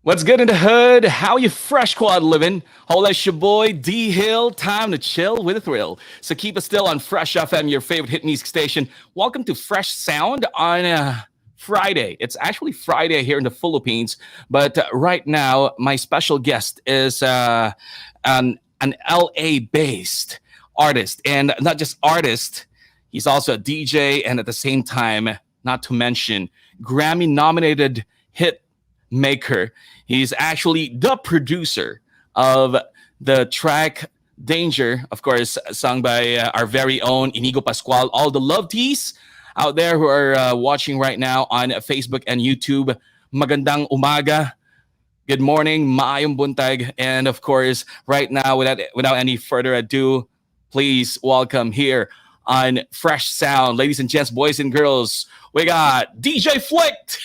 What's good in the hood? How you fresh quad living? Hola, it's your boy D Hill. Time to chill with a thrill. So keep it still on Fresh FM, your favorite hit music station. Welcome to Fresh Sound on Friday. It's actually Friday here in the Philippines, but right now my special guest is an LA based artist, and not just artist. He's also a DJ, and at the same time, not to mention Grammy nominated hit maker. He's actually the producer of the track Danger, of course, sung by our very own Inigo Pascual. All the love tees out there who are watching right now on Facebook and YouTube, magandang umaga, good morning, maayong buntag, and of course, right now, without any further ado, please welcome here on Fresh Sound, ladies and gents, boys and girls, we got DJ Flict.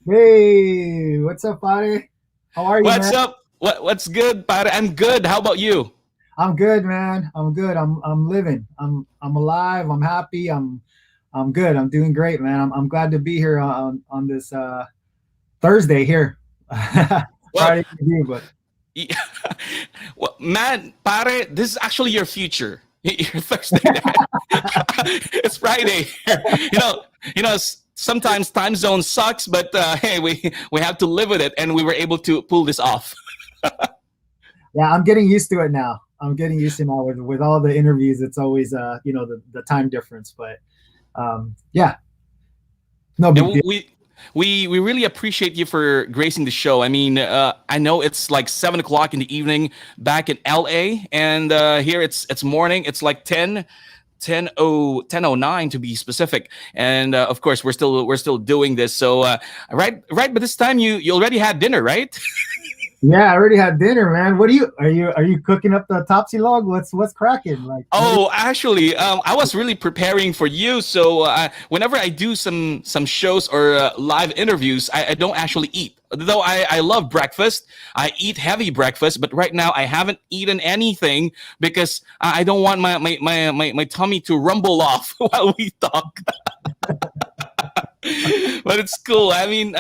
Hey, what's up, Aparri? How are you, What's man? up? What's good, pare? I'm good. How about you? I'm good, man. I'm good. I'm living. I'm alive. I'm happy. I'm good. I'm doing great, man. I'm glad to be here on this Thursday here. Well, Friday to you, but well, man, pare, this is actually your future. Your Thursday. It's Friday. Sometimes time zone sucks, but hey, we have to live with it, and we were able to pull this off. yeah, I'm getting used to it now. I'm getting used to it now with all the interviews. It's always the time difference, but yeah, no big And deal. we really appreciate you for gracing the show. I mean, I know it's like 7 o'clock in the evening back in LA, and here it's morning. It's like 10:09 to be specific, and of course we're still doing this. So right, but this time you already had dinner, right? Yeah, I already had dinner, man. What are you cooking up the topsy log? What's cracking? Like, Oh, actually, I was really preparing for you. So whenever I do some shows or live interviews, I don't actually eat. Though I love breakfast, I eat heavy breakfast. But right now, I haven't eaten anything because I don't want my tummy to rumble off while we talk. But it's cool. I mean,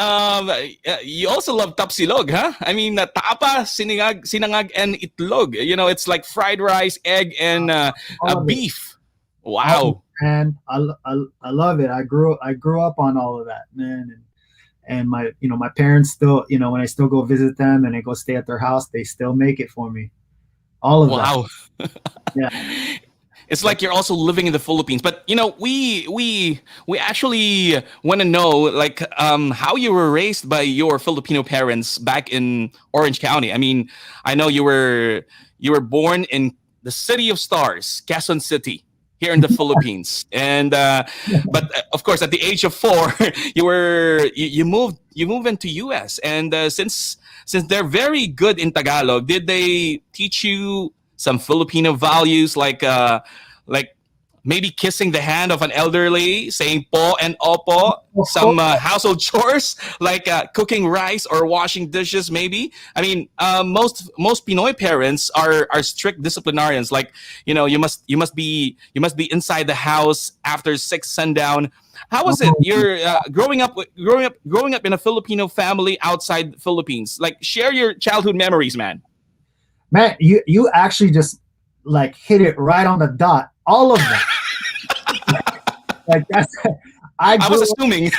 you also love tapsilog, huh? I mean, tapa, sinangag, and itlog. You know, it's like fried rice, egg, and all of it. beef. All of it, Wow. man. I love it. I grew up on all of that, man. And my parents still, when I still go visit them and I go stay at their house, they still make it for me. All of that. Wow. Yeah. It's like you're also living in the Philippines. But we actually want to know like how you were raised by your Filipino parents back in Orange County. I mean, I know you were born in the City of Stars, Quezon City, here in the Philippines. And but of course, at the age of 4, you moved into US. And since they're very good in Tagalog, did they teach you some Filipino values like maybe kissing the hand of an elderly, saying po and opo, some household chores like cooking rice or washing dishes maybe? I mean, most Pinoy parents are strict disciplinarians, like you must be inside the house after 6 sundown. How was it? You're growing up in a Filipino family outside the Philippines. Like, share your childhood memories, man. Man, you actually just like hit it right on the dot. All of them. Like that's I I was grew up, assuming.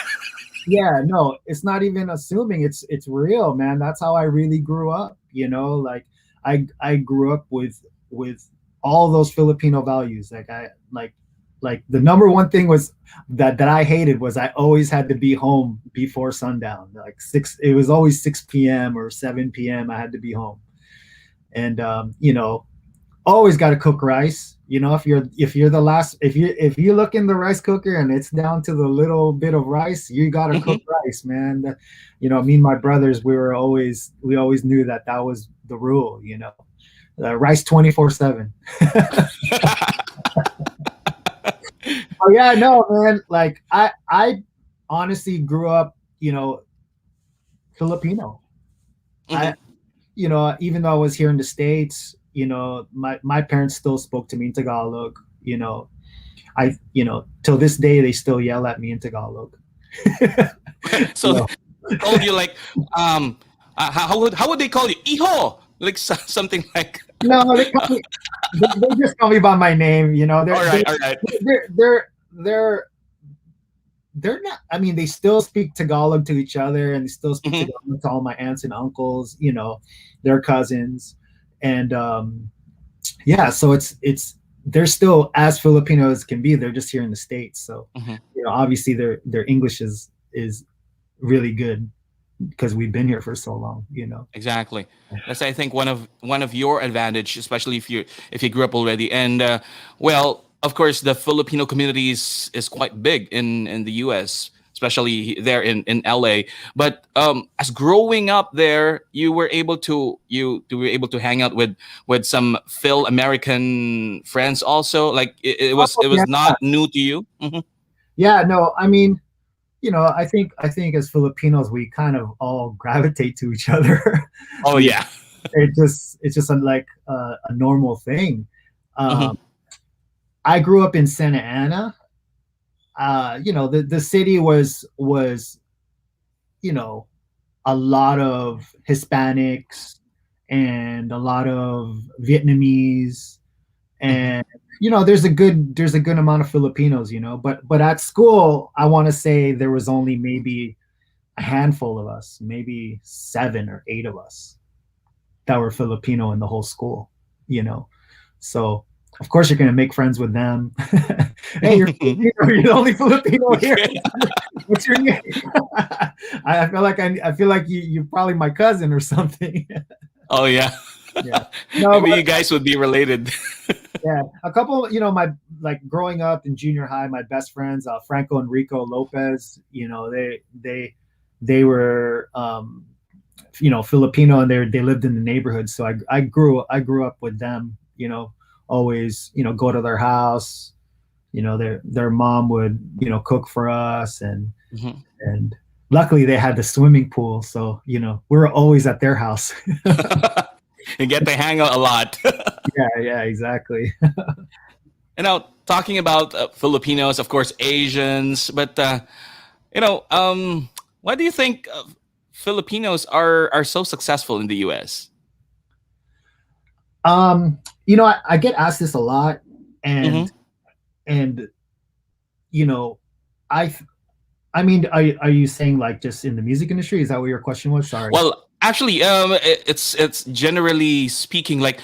yeah, no, it's not even assuming, it's real, man. That's how I really grew up, like I grew up with all those Filipino values. Like the number one thing was that I hated was I always had to be home before sundown. Like it was always 6 p.m. or 7 p.m. I had to be home. And always got to cook rice. If you're the last, if you look in the rice cooker and it's down to the little bit of rice, you got to cook Mhm. rice, man. Me and my brothers, we always knew that was the rule. Rice 24/7. Oh yeah, no, man. Like I honestly grew up, Filipino. I Mhm. Even though I was here in the States, my parents still spoke to me in Tagalog. Till this day they still yell at me in Tagalog. So You know, they told you like, um, how would they call you? Iho, like something like. No, they just call me by my name. You know, All right, all right. they're they're they're they're not. I mean, they still speak Tagalog to each other, and they still speak Mhm. Tagalog to all my aunts and uncles. You know, their cousins, and yeah. So it's they're still as Filipino as can be. They're just here in the States. So Mhm. you know, obviously their English is really good because we've been here for so long. You know. Exactly. That's I think one of your advantage, especially if you grew up already. And well, of course, the Filipino community is quite big in the U.S., especially there in L.A. But as growing up there, you were able to hang out with some Phil American friends also. Like it Oh, was yeah. not new to you. Mhm. Yeah. No, I mean, you know, I think as Filipinos we kind of all gravitate to each other. Oh You yeah. it's just like a normal thing. Mhm. Um, I grew up in Santa Ana. You know, the city was you know a lot of Hispanics and a lot of Vietnamese, Mhm. and you know there's a good amount of Filipinos. You know, but at school I want to say there was only maybe a handful of us, maybe 7 or 8 of us that were Filipino in the whole school, you know. So of course you're gonna make friends with them. Hey, you're Filipino, you're the only Filipino here. What's your name? I feel like I feel like you're probably my cousin or something. Oh yeah. Yeah. No, Maybe but you guys would be related. yeah, a couple, you know, my like growing up in junior high, my best friends, Franco and Rico Lopez, you know, they were you know Filipino, and they lived in the neighborhood. So I grew up with them. You know, always you know go to their house. You know, their mom would you know cook for us, Mhm. and luckily they had the swimming pool. So you know we were always at their house. You get to hang out a lot. Yeah, yeah, exactly. Talking about Filipinos, of course, Asians, but you know, why do you think Filipinos are so successful in the U.S.? You know, I get asked this a lot, Mm-hmm. and you know, I I mean, are you saying like just in the music industry? Is that what your question was? Sorry. Well, actually, it's generally speaking, like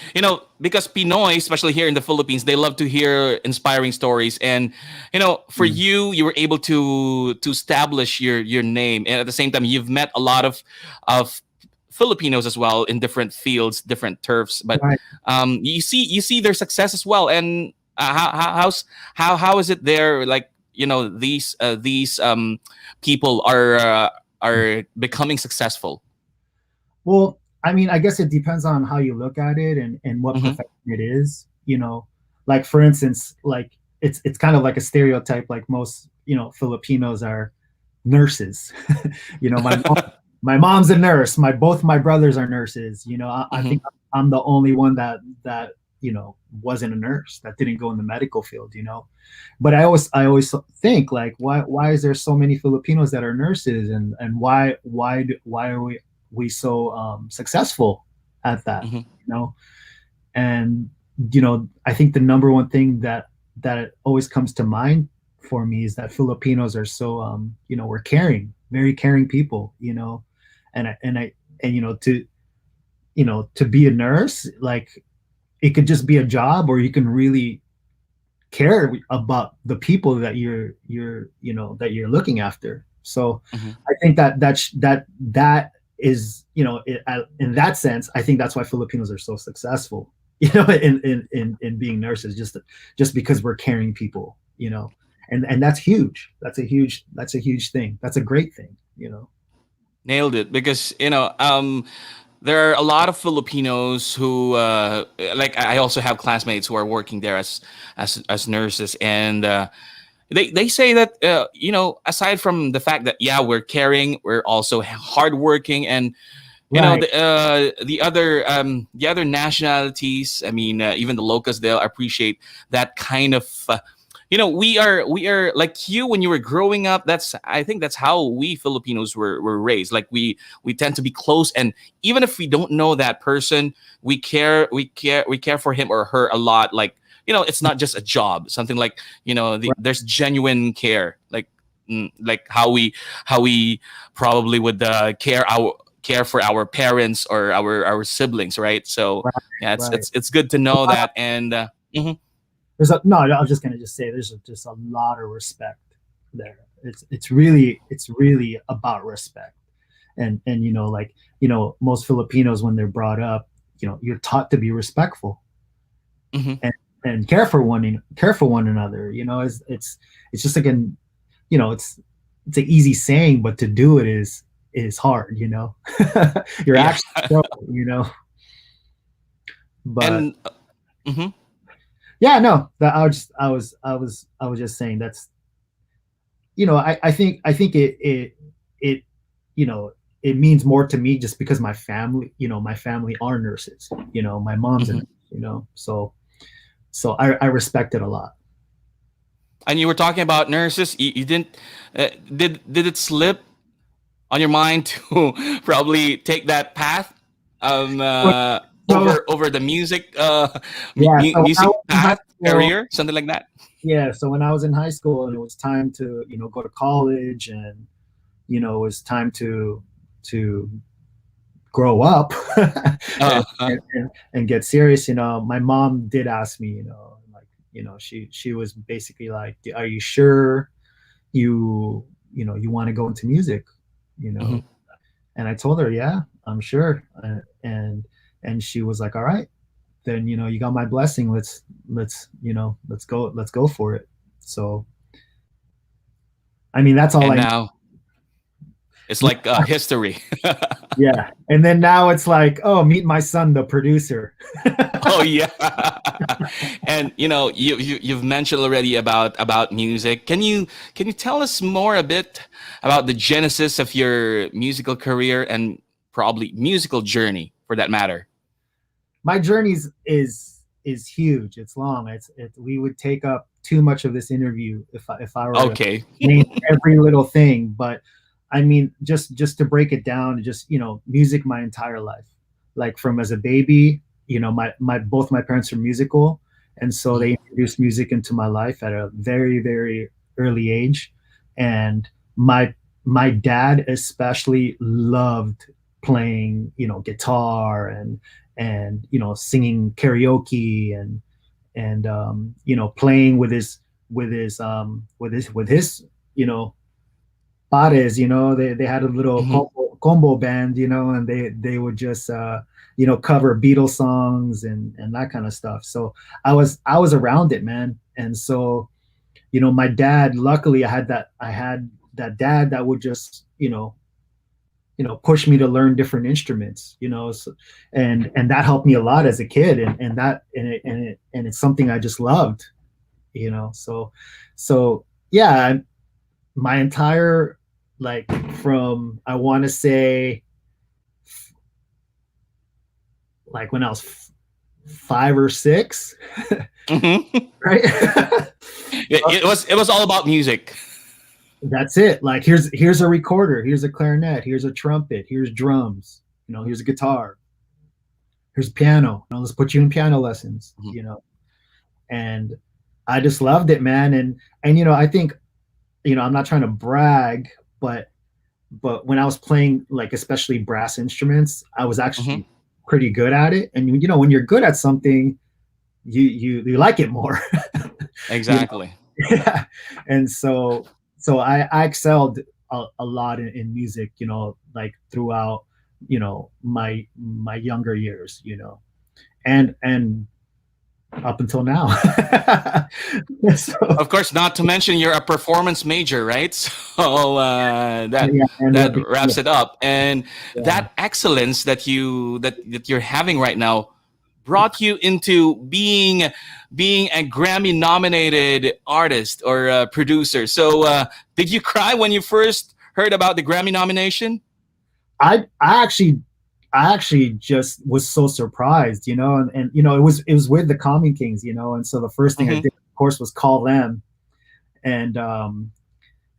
because Pinoy, especially here in the Philippines, they love to hear inspiring stories, and for Mm. you were able to establish your name, and at the same time, you've met a lot of Filipinos as well in different fields, different turfs, but Right. you see their success as well, and how is it there? Like these people are becoming successful. Well, I mean, I guess it depends on how you look at it and what Mhm. profession it is. You know, like for instance, like it's kind of like a stereotype. Like most, you know, Filipinos are nurses. You know, my mom's a nurse. Both my brothers are nurses. You know, I Mhm. think I'm the only one that you know wasn't a nurse, that didn't go in the medical field. You know, but I always think like why is there so many Filipinos that are nurses, and why are we so successful at that, Mhm. you know? And you know, I think the number one thing that always comes to mind for me is that Filipinos are so you know, we're caring, very caring people, you know. And you know, to be a nurse, like it could just be a job, or you can really care about the people that you're you know that you're looking after. So Mhm. I think that is, you know, in that sense I think that's why Filipinos are so successful, you know, in being nurses, just because we're caring people, you know. And that's huge. That's a huge thing. That's a great thing, you know. Nailed it because there are a lot of Filipinos who like I also have classmates who are working there as nurses, and they say that aside from the fact that yeah we're caring, we're also hardworking, and Right. the other nationalities, I mean even the locals, they'll appreciate that kind of we are like you when you were growing up. I think that's how we Filipinos were raised. Like we tend to be close, and even if we don't know that person, we care for him or her a lot. Like, it's not just a job, something like, there's genuine care, like how we probably would care for our parents or our siblings, right? So Right, yeah, it's right. it's it's good to know that. And mhm. No, I was just gonna just say there's just a lot of respect there. It's really about respect, and like most Filipinos when they're brought up, you're taught to be respectful Mhm. and care for one another. It's just like it's an easy saying, but to do it is hard. Your Yeah. actions show. But And mhm. yeah, no, that I was just saying that's I think it it means more to me just because my family are nurses. My mom's a Mhm. nurse. So I respect it a lot. And you were talking about nurses. You didn't did it slip on your mind to probably take that path, So over the music, yeah, so when I music was in high path, school, career, something like that? yeah, so when I was in high school and it was time to go to college, and it was time to grow up Uh, and, and get serious. My mom did ask me, like, she was basically like, are you sure you want to go into music? you mhm. know and I told her, yeah, I'm sure. And she was like, all right, then you got my blessing. Let's go for it. So I mean, that's all And I now it's like history. yeah. And then now it's like, oh, meet my son, the producer. Oh yeah. And you've mentioned already about music. Can you tell us more a bit about the genesis of your musical career and probably musical journey for that matter? My journey's is huge. It's long. We would take up too much of this interview if I were to Okay. name every little thing. But I mean, just to break it down, just music my entire life. Like from as a baby, my both my parents are musical, and so they Mhm. introduced music into my life at a very, very early age. And my dad especially loved playing, guitar, and singing karaoke, and playing with his you know pares. They had a little Mhm. combo band, and they would just cover Beatles songs and that kind of stuff. So I was around it, man. And so my dad, luckily I had that dad that would just push me to learn different instruments. So, and that helped me a lot as a kid, and it's something I just loved. So yeah, my entire, like, from, I want to say, like when I was 5 or 6, Mhm. right? It was all about music. That's it. Like, here's a recorder, here's a clarinet, here's a trumpet, here's drums, here's a guitar, here's piano. Let's put you in piano lessons. Mhm. And I just loved it, man. And I think, I'm not trying to brag, but when I was playing, like, especially brass instruments, I was Mhm. actually pretty good at it. And when you're good at something, you like it more. you know? Exactly. Yeah. And so I excelled a lot in music, like throughout, my younger years, and up until now. So Of course, not to mention you're a performance major, right? So that yeah, I ended that up being, wraps it up. And yeah. that excellence that you're having right now brought you into being a Grammy nominated artist or producer. So did you cry when you first heard about the Grammy nomination? I actually just was so surprised, and it was with the Common Kings, and so the first thing I Hmm. did, of course, was call them, and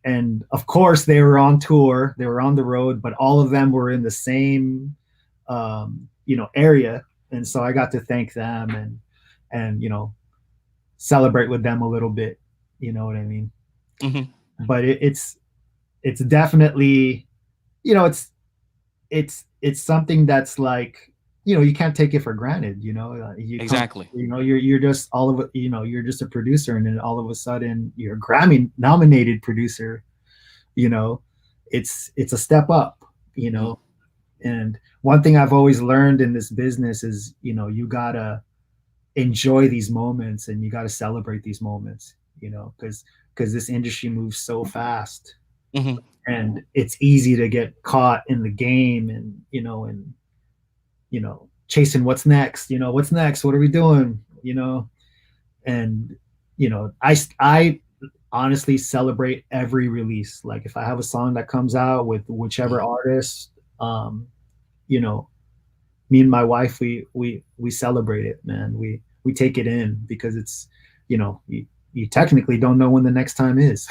and of course they were on tour, they were on the road, but all of them were in the same area, and so I got to thank them and celebrate with them a little bit. You know what I mean? Hmm. But it's definitely, it's something that's like, you can't take it for granted. You come, Exactly. you're just all of it, you're just a producer, and then all of a sudden you're a Grammy nominated producer. you know it's a step up. Mhm. And one thing I've always learned in this business is, you gotta enjoy these moments, and you gotta celebrate these moments, because this industry moves so fast, Mhm. and it's easy to get caught in the game, and chasing what's next, what are we doing, and I honestly celebrate every release. Like, if I have a song that comes out with whichever Mhm. artist, um you know me and my wife, we celebrate it, man. We take it in, because it's, you technically don't know when the next time is.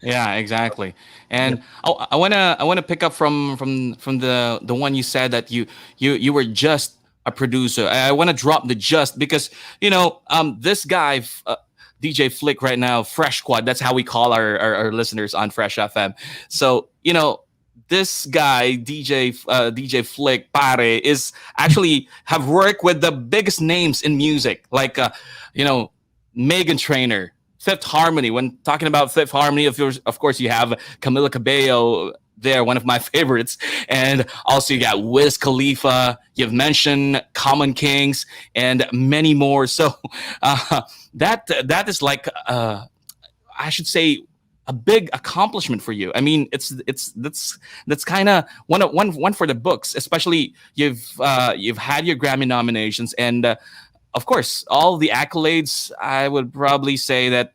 Yeah, exactly. Yeah. And I wanna pick up from the one you said that you were just a producer. I want to drop the just because this guy DJ Flick right now, Fresh Squad. That's how we call our listeners on Fresh FM. So this guy DJ Flick Pare is actually have worked with the biggest names in music, like you know Meghan Trainor, Fifth Harmony. When talking about Fifth Harmony, of course, you have Camila Cabello there, one of my favorites. And also you got Wiz Khalifa. You've mentioned Common Kings and many more. So uh, that is like, I should say, a big accomplishment for you. I mean, that's kind of one for the books. Especially you've had your Grammy nominations, and of course, all the accolades. I would probably say that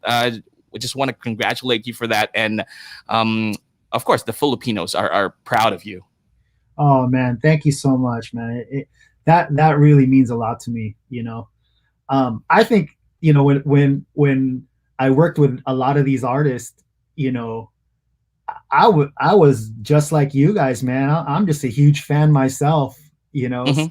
we just want to congratulate you for that, and um, of course, the Filipinos are proud of you. Oh man, thank you so much, man. That really means a lot to me. I think, when I worked with a lot of these artists, you know, I was just like you guys, man. I'm just a huge fan myself. So,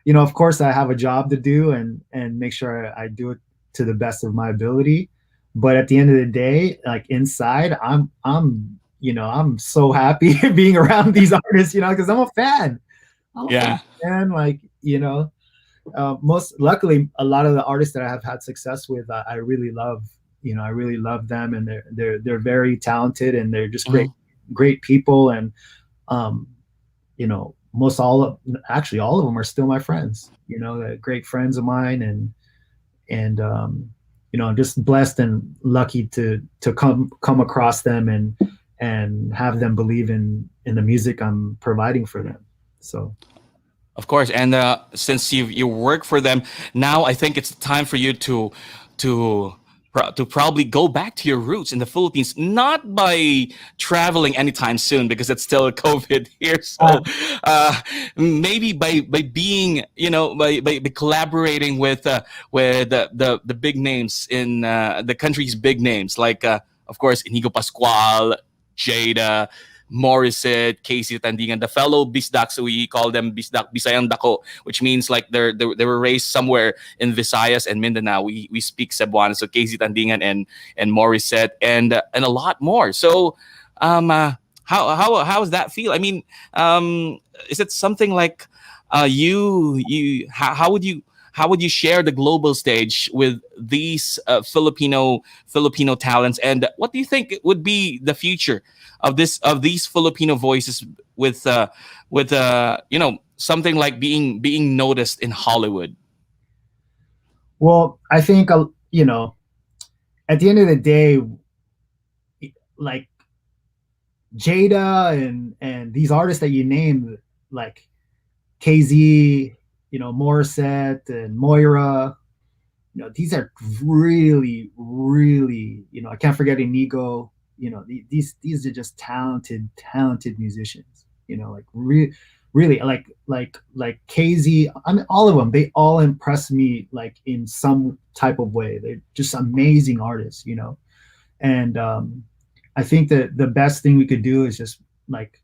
Hmm. of course, I have a job to do, and make sure I do it to the best of my ability. But at the end of the day, like, inside, I'm so happy being around these artists, because I'm a fan. I'm a fan, Yeah. man. Like, most luckily, a lot of the artists that I have had success with, I really love. I really love them, and they're very talented, and they're just Hmm. great people. And most actually all of them are still my friends. They're great friends of mine, and I'm just blessed and lucky to come across them, and have them believe in the music I'm providing for them. So. Of course, and since you work for them now, I think it's time for you to to probably go back to your roots in the Philippines, not by traveling anytime soon because it's still COVID here. uh, So maybe by being by collaborating with the big names in the country's big names, like of course Inigo Pascual, Jada, Morissette, Casey Tandingan, the fellow Bisdaks, we call them Bisdak Bisayang Dako, which means like they were raised somewhere in Visayas and Mindanao. We speak Cebuano, so Casey Tandingan and Morissette and a lot more. So how does that feel? I mean, is it something like you how would you share the global stage with these Filipino talents, and what do you think would be the future of these Filipino voices with something like being noticed in Hollywood? well, I think, at the end of the day, like, Jada and these artists that you named, like KZ, Morissette and Moira, these are really, really, I can't forget Inigo. These are just talented musicians. Like, really, like KZ. I mean, all of them. They all impress me, like, in some type of way. They're just amazing artists. And I think that the best thing we could do is just like,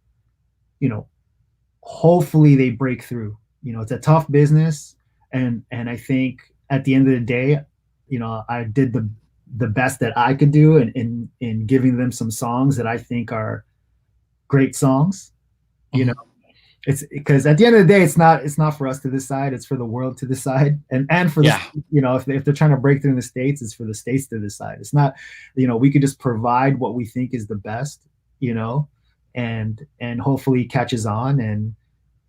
you know, hopefully they break through. You know, it's a tough business, and I think at the end of the day, you know, I did the best that I could do in giving them some songs that I think are great songs. You know, Mhm. it's because at the end of the day, it's not for us to decide. It's for the world to decide, and for the, Yeah. you know, if they're trying to break through in the states, it's for the states to decide. It's not, you know, we could just provide what we think is the best, you know, and hopefully catches on,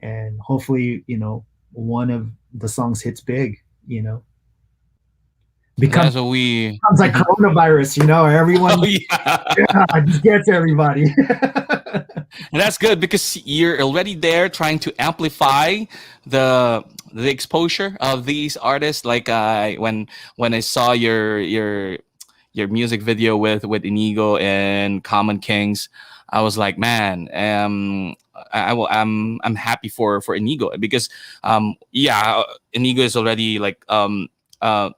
and hopefully, you know, one of the songs hits big, you know, becomes That's what we. becomes like Mhm. coronavirus, you know, Oh everyone, yeah. yeah, just gets everybody. And that's good because you're already there trying to amplify the the exposure of these artists. Like when I saw your music video with Inigo and Common Kings, I was like, man, I'm happy for Inigo because yeah, Inigo is already like a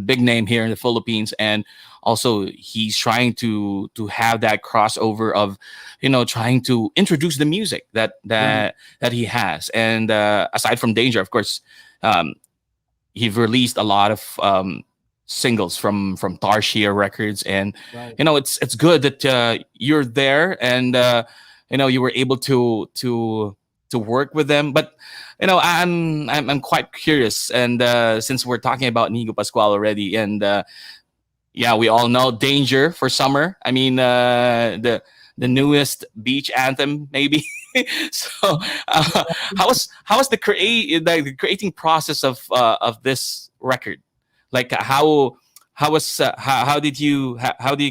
big name here in the Philippines, and also he's trying to have that crossover of, you know, trying to introduce the music Right, that he has. And aside from Danger, of course, um, he's released a lot of singles from Tarshia Records, and right. you know it's good that you're there, and you know you were able to work with them. But you know I'm quite curious, and since we're talking about Nigo Pascual already, and yeah, we all know Danger for summer. I mean the newest beach anthem maybe. So how was the creating process of this record? Like how did you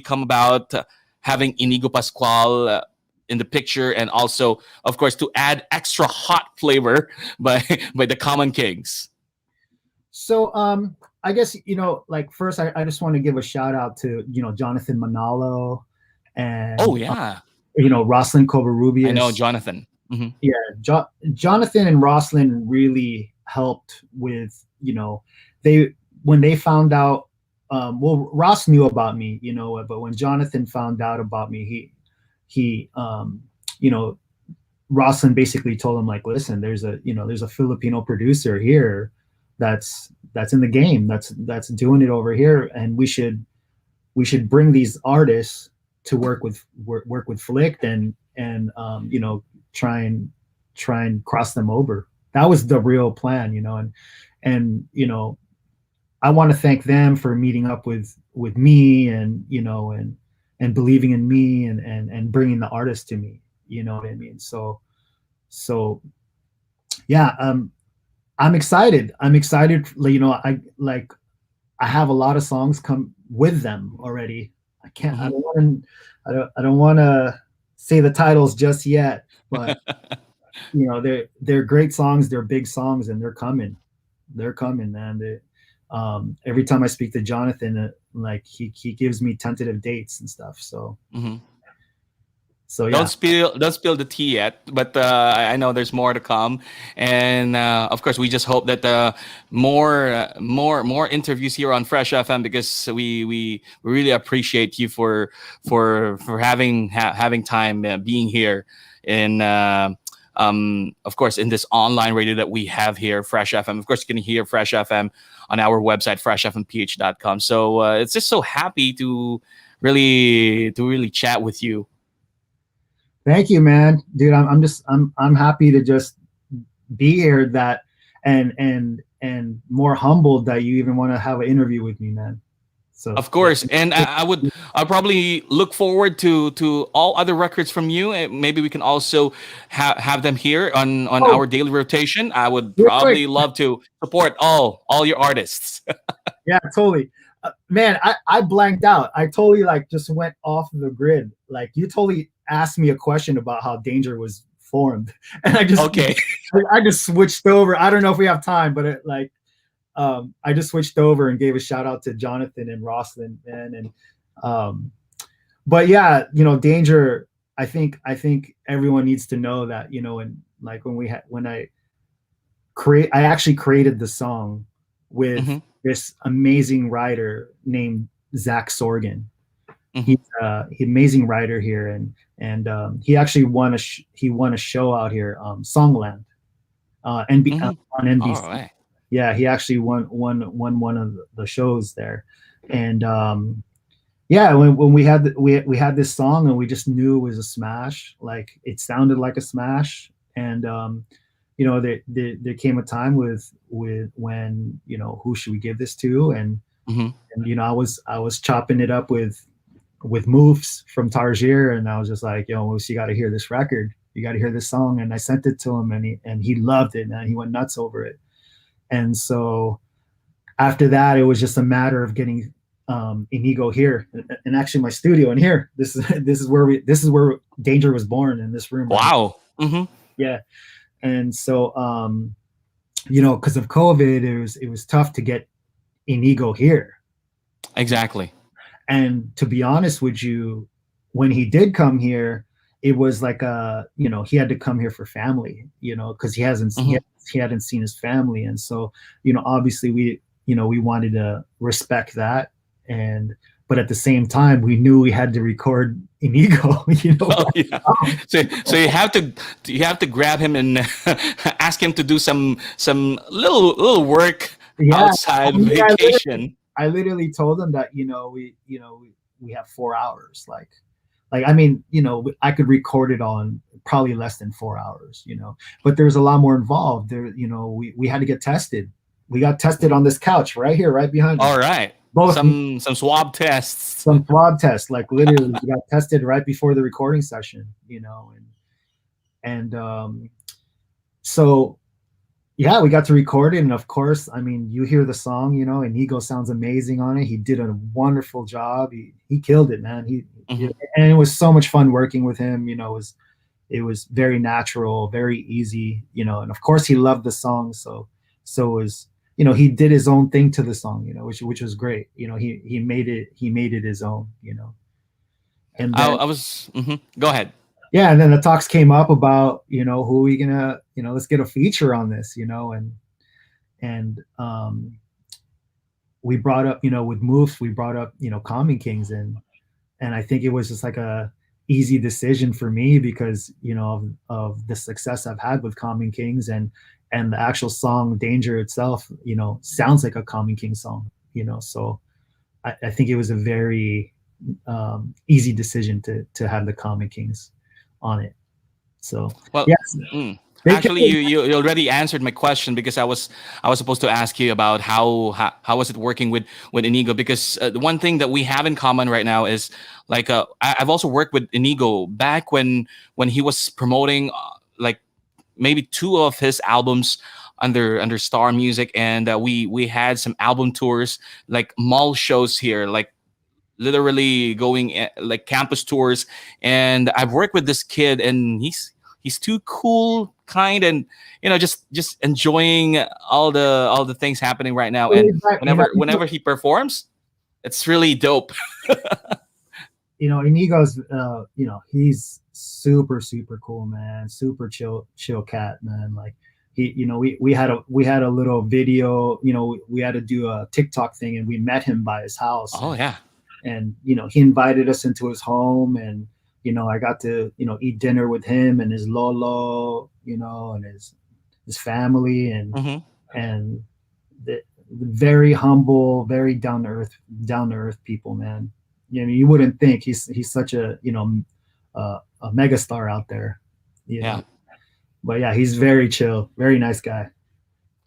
come about having Inigo Pascual in the picture, and also of course to add extra hot flavor by by the Common Kings? So I guess, you know, like first I just want to give a shout out to, you know, Jonathan Manalo Oh and yeah, you know, Roslyn I know Covarrubias. Jonathan. Hmm. Yeah, Jonathan and Roslyn really helped with, you know, they when they found out, well, Ross knew about me, you know, but when Jonathan found out about me, he you know, Roslyn basically told him like, listen, there's a, you know, there's a Filipino producer here that's in the game, that's doing it over here, and we should bring these artists to work with Flict, and you know, try and cross them over. That was the real plan, you know, and you know, I want to thank them for meeting up with me, and you know, and believing in me, and bringing the artist to me. You know what I mean? So yeah, I'm excited. I'm excited. You know, I have a lot of songs come with them already. I can't. I Hmm. don't want to. I don't want to say the titles just yet. But you know, they're great songs. They're big songs, and they're coming. They're coming, man. Every time I speak to Jonathan, like he gives me tentative dates and stuff. Hmm. So yeah. Don't spill the tea yet, but I know there's more to come, and of course we just hope that more interviews here on Fresh FM, because we really appreciate you for having time being here in of course in this online radio that we have here, Fresh FM. Of course, you can hear Fresh FM on our website, freshfmph.com. So it's just so happy to really chat with you. Thank you, man, dude. I'm happy to just be here, that and more humbled that you even want to have an interview with me, man. So Of course, and I'll probably look forward to all other records from you, and maybe we can also have them here on oh, our daily rotation. I would real quick. probably love to support all your artists. Yeah, totally. Man, I blanked out. I totally like just went off the grid. Like you totally asked me a question about how Danger was formed, and Okay. I just switched over. I don't know if we have time, but I just switched over and gave a shout out to Jonathan and Roslyn, man, and um, but yeah, you know, Danger. I think everyone needs to know that, you know, and like when I actually created the song with Hmm. this amazing writer named Zach Sorgan. Hmm. He's amazing writer here, and he actually he won a show out here, Songland, Hmm. on All NBC. right. Yeah, he actually won one of the shows there, and yeah, when we had we had this song and we just knew it was a smash. Like it sounded like a smash, and you know, there came a time with when, you know, who should we give this to, Hmm. and you know, I was chopping it up with Moofs from Targier, and I was just like, yo, Moofs, you got to hear this record, you got to hear this song, and I sent it to him, and he loved it, and he went nuts over it, and so after that, it was just a matter of getting Inigo here, and actually my studio in here. This is where Danger was born, in this room right now. Wow. Hmm. Yeah, and so you know, because of COVID, it was tough to get Inigo here. Exactly. And to be honest with you, when he did come here, it was like you know, he had to come here for family, you know, because Hmm. he hadn't seen his family, and so, you know, obviously we, you know, we wanted to respect that, and but at the same time we knew we had to record Inigo, you know. Oh yeah. So you have to grab him and ask him to do some little work Yeah, outside I mean, vacation. I literally told him that, you know, we have 4 hours, like, I mean, you know, I could record it all in probably less than 4 hours, you know, but there's a lot more involved there. You know, we had to get tested. We got tested on this couch right here, right behind me. All right. Both Some swab tests. some swab tests, like literally we got tested right before the recording session, you know, and so yeah, we got to record it, and of course, I mean, you hear the song, you know, and Inigo sounds amazing on it. He did a wonderful job. He killed it, man. Hmm. And it was so much fun working with him. You know, it was very natural, very easy. You know, and of course, he loved the song, so it was, you know, he did his own thing to the song, you know, which was great. You know, he made it his own. You know, and then I was. Go ahead. yeah, and then the talks came up about, you know, who are we gonna, you know, let's get a feature on this, you know, and we brought up, you know, with Moves, we brought up, you know, Common Kings, and I think it was just like a easy decision for me because, you know, of the success I've had with Common Kings, and the actual song Danger itself, you know, sounds like a Common King song, you know, so I think it was a very easy decision to have the Common Kings on it. So Well, yes, mm, they actually, can. you already answered my question because I was supposed to ask you about how was it working with Inigo, because the one thing that we have in common right now is like I've also worked with Inigo back when he was promoting like maybe two of his albums under Star Music, and we had some album tours, like mall shows here, like literally going like campus tours. And I've worked with this kid, and he's too cool, kind, and just enjoying all the things happening right now. And whenever he performs, it's really dope. You know, Inigo's, you know, he's super cool, man. Super chill cat, man. Like he, you know, we had a little video. You know, we had to do a TikTok thing, and we met him by his house, Oh yeah. and you know, he invited us into his home, and you know, I got to, you know, eat dinner with him and his Lolo, you know, and his family, Hmm. and the very humble, very down to earth people, man. You know, you wouldn't think he's such a, you know, a megastar out there, you Yeah. know. But yeah, he's very chill, very nice guy.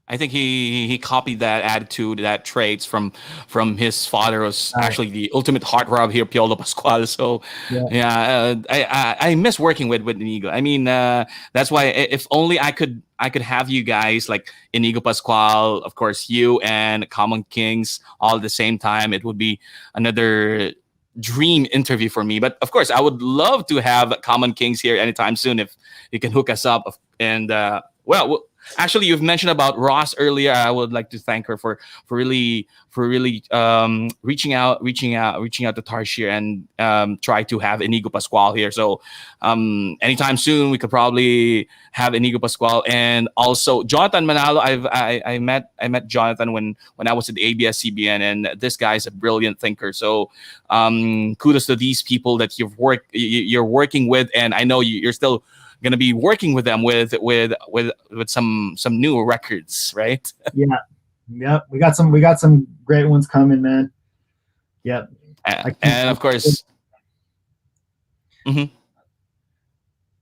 I think he copied that attitude, that traits from his father, was Right. actually the ultimate heartthrob here, Piolo Pascual. So Yeah. yeah, I miss working with Inigo. I mean, that's why if only I could have you guys like Inigo Pascual, of course you and Common Kings all at the same time, it would be another dream interview for me. But of course, I would love to have Common Kings here anytime soon if you can hook us up. And well, Actually, you've mentioned about Ross earlier. I would like to thank her for really reaching out to Tarshir and try to have Inigo Pascual here. So anytime soon we could probably have Inigo Pascual, and also Jonathan Manalo. I met Jonathan when I was at the ABS-CBN, and this guy's a brilliant thinker. So kudos to these people that you're working with, and I know you're still going to be working with them with some new records, right? Yeah, we got some great ones coming, man. Yep. And of course,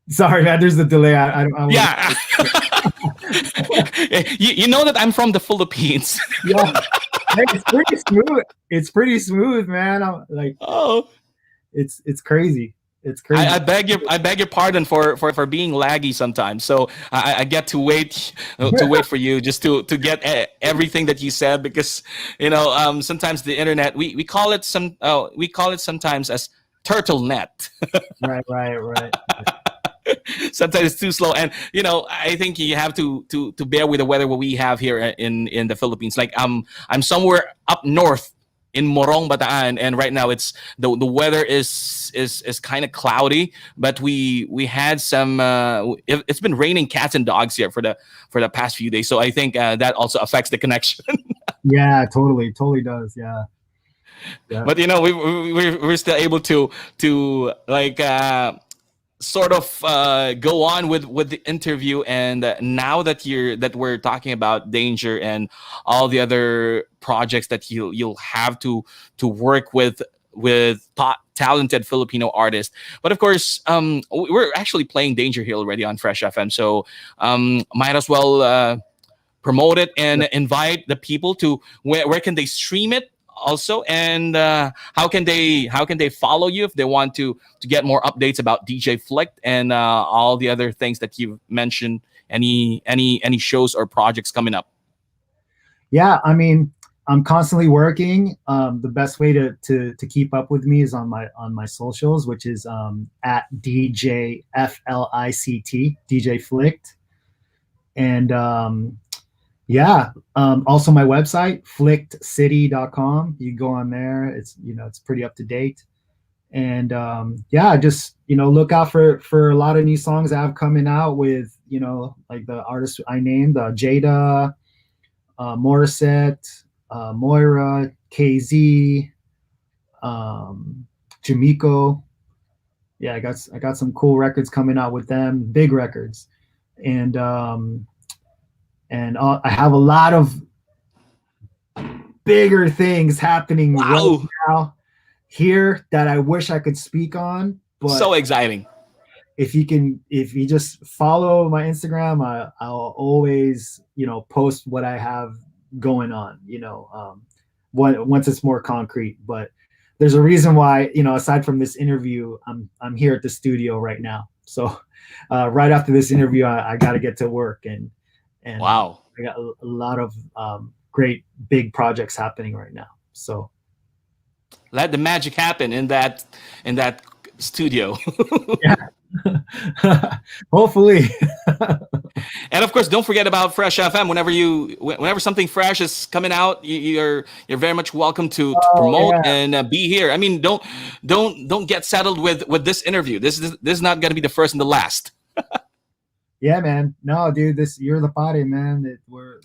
sorry, man, there's a delay. I yeah. you know that I'm from the Philippines. Yeah. Hey, it's pretty smooth. It's pretty smooth, man. I'm like, oh, it's crazy. It's crazy. I beg your pardon for being laggy sometimes. So I get to wait for you just to get everything that you said, because sometimes the internet we call it sometimes as turtlenet. Right. Sometimes it's too slow, and I think you have to bear with the weather what we have here in the Philippines. Like I'm somewhere up north in Morong, Bataan, and right now it's the weather is kind of cloudy, but we had some it's been raining cats and dogs here for the past few days, so I think that also affects the connection. Yeah, totally does. Yeah. But we're still able to like sort of go on with the interview, and now that we're talking about Danger and all the other projects that you'll have to work with talented Filipino artists. But of course, we're actually playing Danger here already on FReSH FM, so might as well promote it and invite the people to where can they stream it also, and how can they follow you if they want to get more updates about DJ Flict and all the other things that you've mentioned? Any shows or projects coming up? Yeah, I mean, I'm constantly working. The best way to keep up with me is on my socials, which is at DJ FLICT, DJ Flict, and also my website, flictcity.com. You go on there. It's it's pretty up to date. And just look out for a lot of new songs I have coming out with, like the artists I named, Jada, Morissette, Moira, KZ, Jamiko. Yeah, I got some cool records coming out with them, big records. And I have a lot of bigger things happening right now here that I wish I could speak on. But so exciting. If you just follow my Instagram, I'll always, post what I have going on, once it's more concrete. But there's a reason why, aside from this interview, I'm here at the studio right now. So right after this interview, I got to get to work, and wow, I got a lot of great big projects happening right now. So let the magic happen in that studio. Yeah. Hopefully. And of course, don't forget about FReSH FM. Whenever something fresh is coming out, you're very much welcome to promote and be here. I mean, don't get settled with this interview. This is not going to be the first and the last. Yeah, man. No, dude, you're the party, man.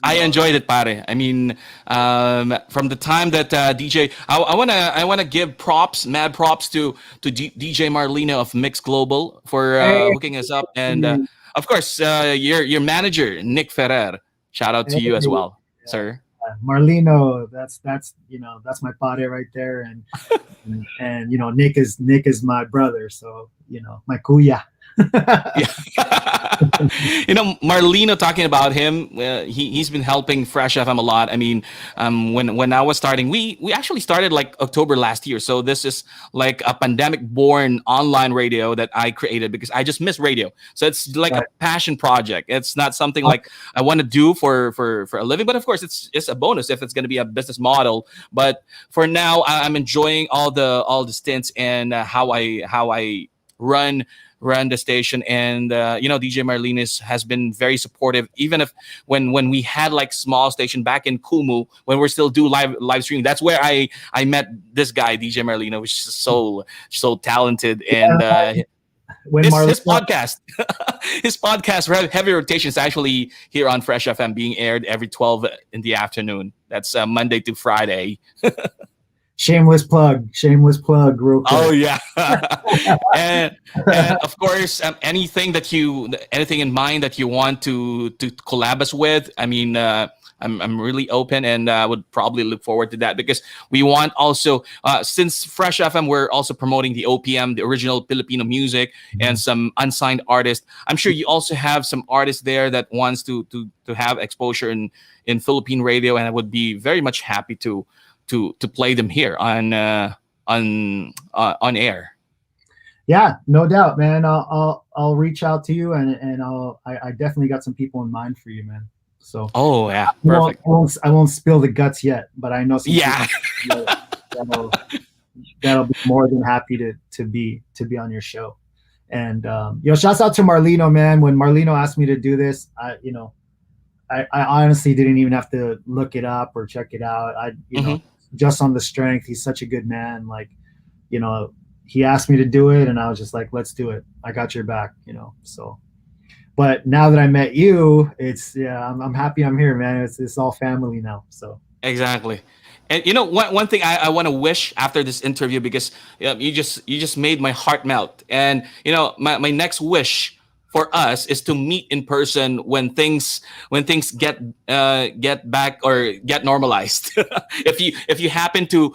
I enjoyed it, pare. I mean, from the time that DJ, I wanna give mad props to DJ Marlena of Mix Global for hooking us up, and of course your manager Nick Ferrer. Shout out to you as well, sir. Marleno, that's my party right there, and Nick is my brother, so my kuya. Marleno, talking about him, he's been helping FReSH FM a lot. I mean, when I was starting, we actually started like October last year, so this is like a pandemic born online radio that I created because I just miss radio. So it's like a passion project. It's not something like I want to do for a living, but of course it's a bonus if it's going to be a business model. But for now, I'm enjoying all the stints and how I run run the station, and DJ Marlenis has been very supportive. Even if when we had like small station back in Kumu, when we're still do live streaming, that's where I met this guy DJ Marlino, which is so talented, and when his Marlena, podcast, his podcast, Heavy Rotation, is actually here on Fresh FM, being aired every 12 in the afternoon. That's Monday to Friday. shameless plug, real quick. Oh yeah, and of course, anything in mind that you want to collab us with. I mean, I'm really open, and I would probably look forward to that, because we want also, since Fresh FM, we're also promoting the OPM, the original Filipino music, and some unsigned artists. I'm sure you also have some artists there that wants to have exposure in Philippine radio, and I would be very much happy to play them here on air. Yeah, no doubt, man. I'll reach out to you, and I definitely got some people in mind for you, man. So oh yeah, perfect. I won't spill the guts yet, but I know some people that'll be more than happy to be on your show. And shouts out to Marlino, man. When Marlino asked me to do this, I honestly didn't even have to look it up or check it out. Just on the strength, he's such a good man. Like, he asked me to do it, and I was just like, let's do it. I got your back, so. But now that I met you, I'm happy I'm here, man. It's all family now. So exactly. And one thing I want to wish after this interview, because you just made my heart melt. And my next wish for us is to meet in person when things get back or get normalized. if you happen to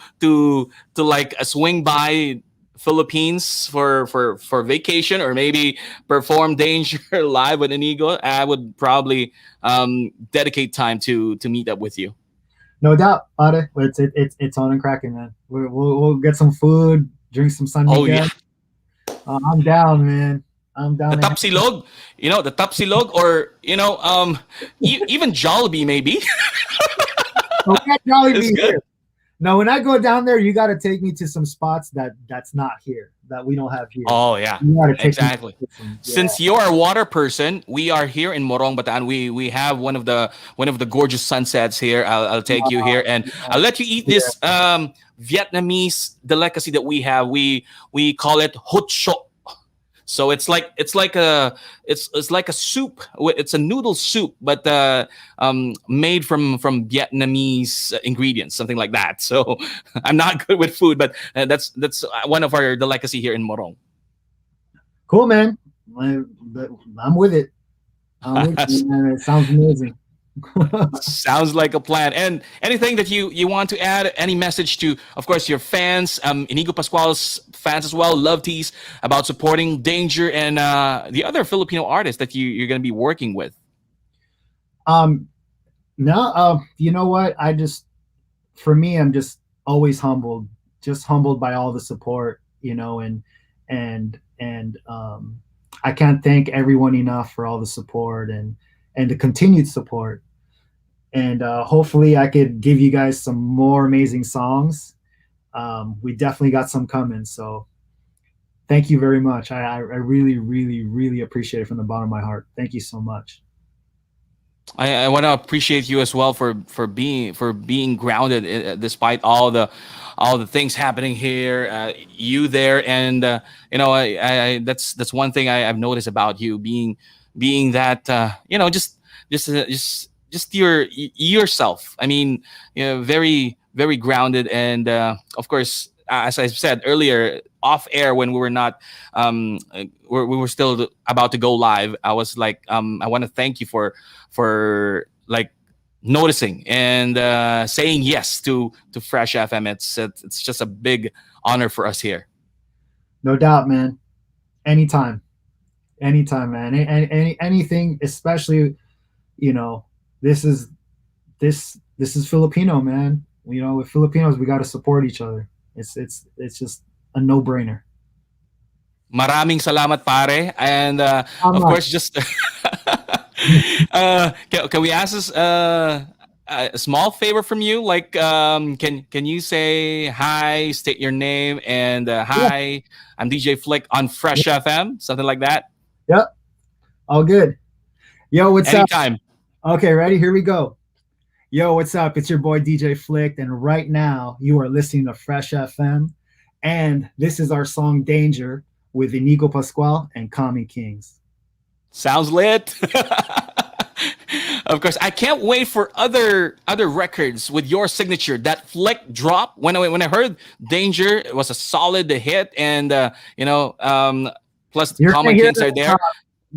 like swing by Philippines for vacation, or maybe perform Danger live with Inigo, I would probably dedicate time to meet up with you. No doubt, Ade. It's on and cracking, man. We'll get some food, drink some Sunday. Oh yeah, I'm down, man. I'm down. The Tapsilog, the Tapsilog, or even Jollibee maybe. Okay, Jollibee here. Now, when I go down there, you got to take me to some spots that's not here, that we don't have here. Oh yeah, exactly. Since you're a water person, we are here in Morong, Bataan. We have one of the gorgeous sunsets here. I'll take you here, and I'll let you eat this Vietnamese delicacy that we have. We call it hot shot. So it's like a soup. It's a noodle soup, but made from Vietnamese ingredients, something like that. So I'm not good with food, but that's one of our delicacy here in Morong. Cool, man. I'm with it. Man. It sounds amazing. Sounds like a plan. And anything that you want to add, any message to, of course, your fans, Inigo Pascual's fans as well, Love Tees, about supporting Danger and the other Filipino artists that you're going to be working with? No, you know what? For me, I'm just always humbled by all the support, and I can't thank everyone enough for all the support and the continued support. And hopefully I could give you guys some more amazing songs. We definitely got some coming. So thank you very much. I really, really, really appreciate it from the bottom of my heart. Thank you so much. I want to appreciate you as well for being grounded despite all the things happening here. You there, and I that's one thing I've noticed about you, being that just yourself. I mean, very, very grounded, and of course, as I said earlier, off air, when we were not, we were still about to go live, I was like, I want to thank you for like noticing and saying yes to Fresh FM. It's just a big honor for us here. No doubt, man. Anytime, man. Anything, especially, this is Filipino, man. With Filipinos, we got to support each other. It's just a no-brainer. Maraming salamat, pare. And of course, just can we ask us a small favor from you? Like, can you say hi, state your name, and Yeah. hi, I'm DJ Flick on Fresh FM, something like that. Yep. All good. Yo, what's up? Anytime. Okay, ready? Here we go. Yo, what's up? It's your boy DJ Flick, and right now you are listening to Fresh FM, and this is our song "Danger" with Inigo Pascual and Common Kings. Sounds lit. Of course, I can't wait for other records with your signature. That Flick drop when I heard Danger, it was a solid hit, and plus You're gonna Common hear Kings are that there. drop.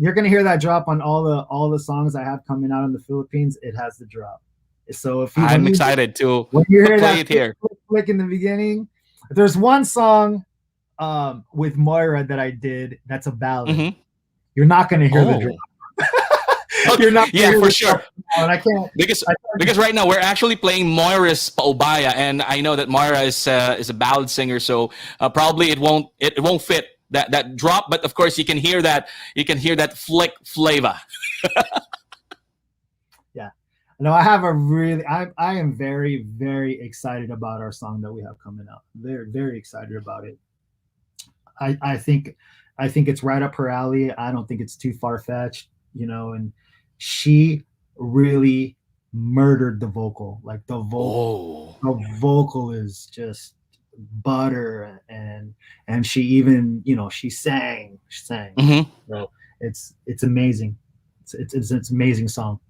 You're gonna hear that drop on all the songs I have coming out in the Philippines. It has the drop. So I'm excited to when you hear play that it here. Flick in the beginning, there's one song with Moira that I did that's a ballad. Mhm. You're not gonna hear the drop. You're not gonna Yeah, hear for the sure. drop. And I can't Because right now we're actually playing Moira's Paubaya, and I know that Moira is a ballad singer, so probably it won't fit that drop. But of course, you can hear that Flick flavor. Yeah. No, I have a really I am very, very excited about our song that we have coming out. Very, very excited about it. I think it's right up her alley. I don't think it's too far fetched, and she really murdered the vocal. Like the vocal is just butter, and she even, she sang. Mhm. So it's amazing. It's an amazing song.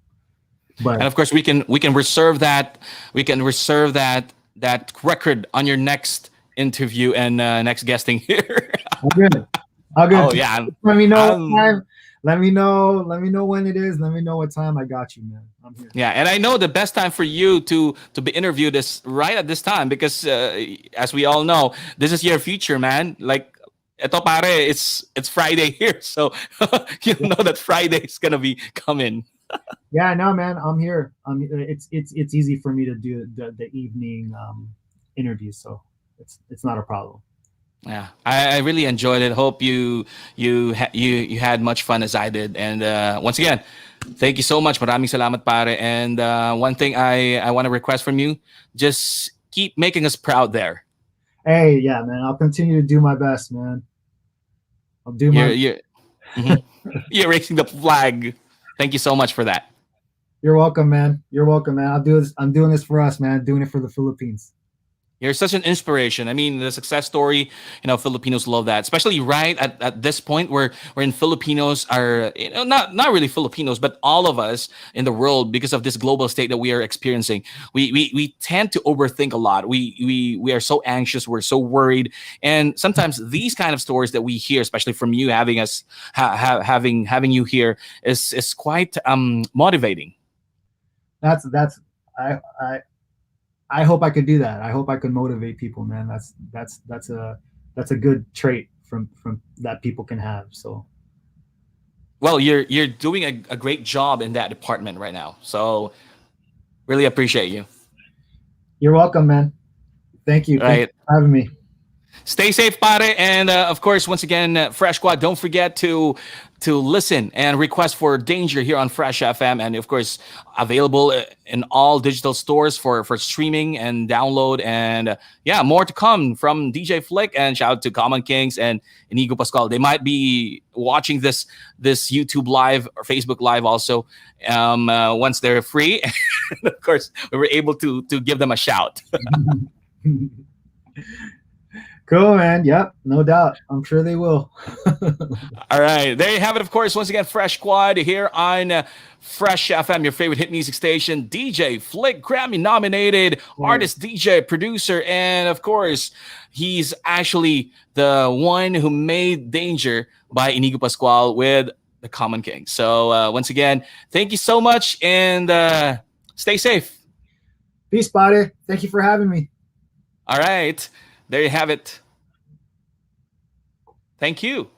But And of course, we can reserve that that record on your next interview and next guesting here. I'm good. I'm good. Oh yeah, Let me know I'm- what time. Let me know when it is. Let me know what time. I got you, man. I'm here. yeah, and I know the best time for you to be interviewed is right at this time because as we all know, this is your future, man. Like, eto pare, it's Friday here, so you know that Friday is gonna be coming. Yeah, no, man. I'm here. It's easy for me to do the evening interviews, so it's not a problem. Yeah, I really enjoyed it. Hope you had much fun as I did. And once again, thank you so much. Maraming salamat, pare. And one thing I want to request from you, just keep making us proud there. Hey, yeah, man. I'll continue to do my best, man. I'll do my. Mhm. You're raising the flag. Thank you so much for that. You're welcome, man. You're welcome, man. I'll do this. I'm doing this for us, man. Doing it for the Philippines. You're such an inspiration. I mean, the success story, Filipinos love that, especially right at this point where in Filipinos are, not really Filipinos, but all of us in the world, because of this global state that we are experiencing, we tend to overthink a lot. We are so anxious, we're so worried, and sometimes these kind of stories that we hear, especially from you, having us having you here, is quite motivating. That's I hope I could do that. I hope I could motivate people, man. That's a good trait from that people can have. So, well, you're doing a great job in that department right now. So, really appreciate you. you're welcome, man. Thank you. Thank you for having me. Stay safe, pare, and of course, once again, Fresh Squad. Don't forget to listen and request for Danger here on Fresh FM, and of course, available in all digital stores for streaming and download. And yeah, more to come from DJ Flick. And shout out to Common Kings and Inigo Pascual. They might be watching this YouTube live or Facebook live also once they're free. And of course, we were able to give them a shout. Cool, man. Yep, no doubt. I'm sure they will. All right. There you have it, of course. Once again, Fresh Squad here on Fresh FM, your favorite hit music station. DJ Flick, Grammy nominated artist, DJ, producer, and of course, he's actually the one who made Danger by Inigo Pascual with the Common King. So once again, thank you so much, and stay safe. Peace, buddy. Thank you for having me. All right. There you have it. Thank you.